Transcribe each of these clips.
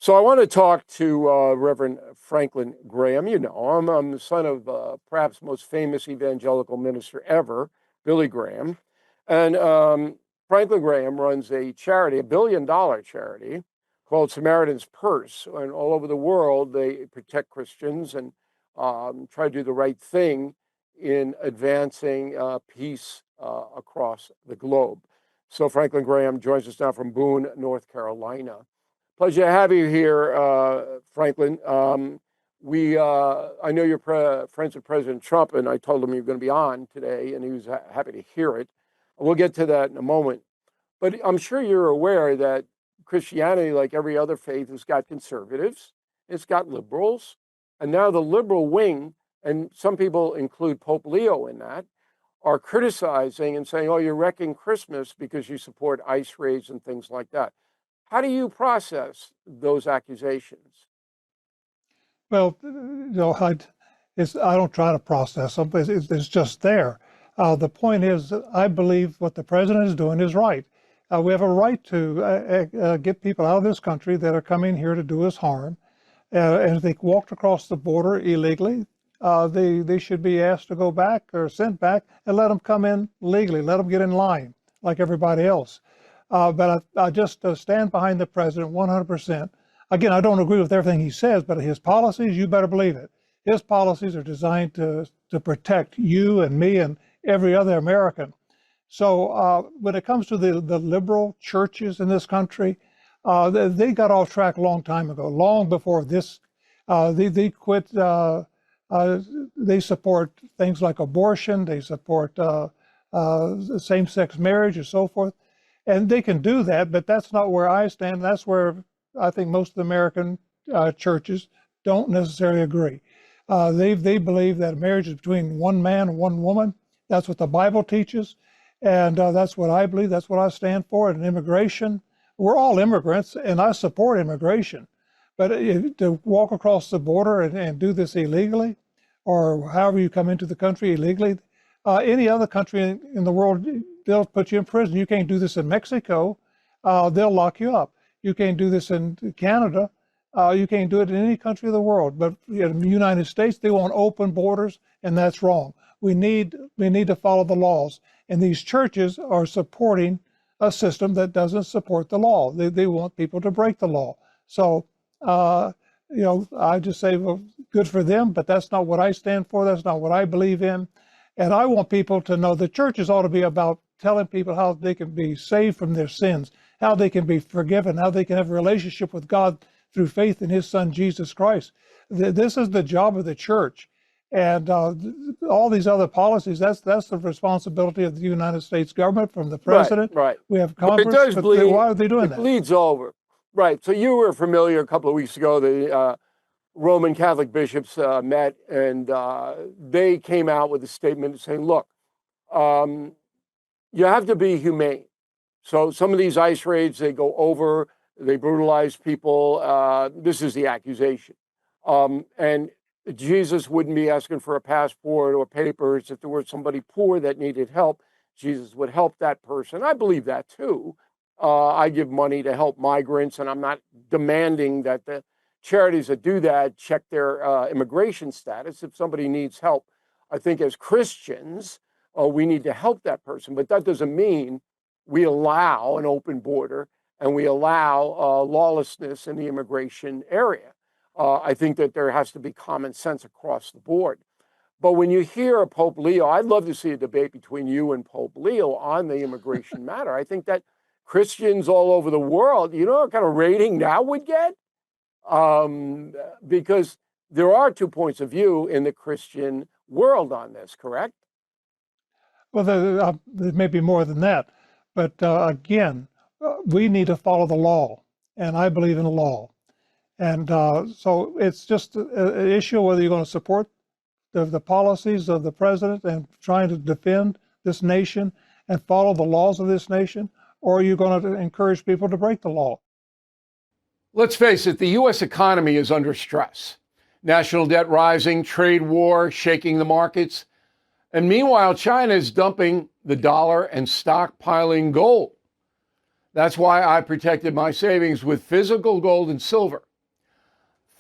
So I want to talk to Reverend Franklin Graham. You know him. I'm the son of perhaps most famous evangelical minister ever, Billy Graham. And Franklin Graham runs a charity, $1 billion charity called Samaritan's Purse. And all over the world, they protect Christians and try to do the right thing in advancing peace across the globe. So Franklin Graham joins us now from Boone, North Carolina. Pleasure to have you here, Franklin. I know you're friends with President Trump, and I told him you're going to be on today, and he was happy to hear it. We'll get to that in a moment. But I'm sure you're aware that Christianity, like every other faith, has got conservatives, it's got liberals, and now the liberal wing, and some people include Pope Leo in that, are criticizing and saying, oh, you're wrecking Christmas because you support ICE raids and things like that. How do you process those accusations? Well, I don't try to process them. It's just there. The point is, I believe what the president is doing is right. We have a right to get people out of this country that are coming here to do us harm. And if they walked across the border illegally, they should be asked to go back or sent back and let them come in legally, let them get in line like everybody else. But I just stand behind the president 100%. Again, I don't agree with everything he says, but his policies, you better believe it. His policies are designed to protect you and me and every other American. So when it comes to the liberal churches in this country, they got off track a long time ago, long before this. They quit. They support things like abortion. They support same-sex marriage and so forth. And they can do that, but that's not where I stand. That's where I think most of the American churches don't necessarily agree. They believe that marriage is between one man and one woman. That's what the Bible teaches, and that's what I believe. That's what I stand for. And immigration, we're all immigrants, and I support immigration. But to walk across the border and do this illegally, or however you come into the country illegally, any other country in the world, they'll put you in prison. You can't do this in Mexico. They'll lock you up. You can't do this in Canada. You can't do it in any country of the world. But in the United States, they want open borders, and that's wrong. We need to follow the laws. And these churches are supporting a system that doesn't support the law. They want people to break the law. So, I just say, well, good for them, but that's not what I stand for. That's not what I believe in. And I want people to know the churches ought to be about telling people how they can be saved from their sins, how they can be forgiven, how they can have a relationship with God through faith in his son, Jesus Christ. This is the job of the church. And all these other policies, that's the responsibility of the United States government, from the president. Right. We have Congress, but why are they doing that? It bleeds over. Right. So you were familiar a couple of weeks ago, the Roman Catholic bishops met, and they came out with a statement saying, look, you have to be humane. So some of these ICE raids, they go over, they brutalize people. This is the accusation. And Jesus wouldn't be asking for a passport or papers. If there were somebody poor that needed help, Jesus would help that person. I believe that too. I give money to help migrants, and I'm not demanding that the charities that do that check their immigration status. If somebody needs help, I think as Christians, we need to help that person. But that doesn't mean we allow an open border and we allow lawlessness in the immigration area. I think that there has to be common sense across the board. But when you hear Pope Leo, I'd love to see a debate between you and Pope Leo on the immigration matter. I think that Christians all over the world, you know what kind of rating that would get? Because there are two points of view in the Christian world on this, correct? Well, there may be more than that. But again, we need to follow the law, and I believe in the law. And so it's just an issue whether you're going to support the policies of the president and trying to defend this nation and follow the laws of this nation, or are you going to encourage people to break the law? Let's face it, the U.S. economy is under stress. National debt rising, trade war shaking the markets. And meanwhile, China is dumping the dollar and stockpiling gold. That's why I protected my savings with physical gold and silver.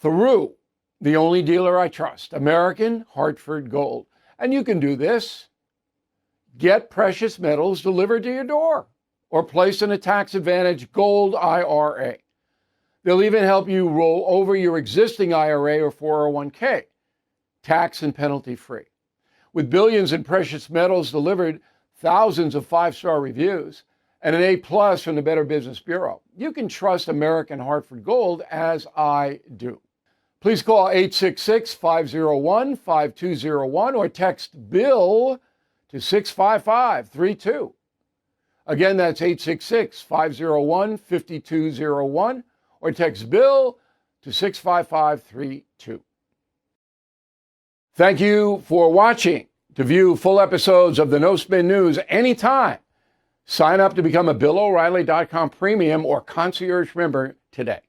through the only dealer I trust, American Hartford Gold. And you can do this. Get precious metals delivered to your door or placed in a tax-advantaged gold IRA. They'll even help you roll over your existing IRA or 401k, tax and penalty free. With billions in precious metals delivered, thousands of five-star reviews, and an A+ from the Better Business Bureau, you can trust American Hartford Gold as I do. Please call 866-501-5201 or text BILL to 65532. Again, that's 866-501-5201 or text BILL to 65532. Thank you for watching. To view full episodes of the No Spin News anytime, sign up to become a BillO'Reilly.com premium or concierge member today.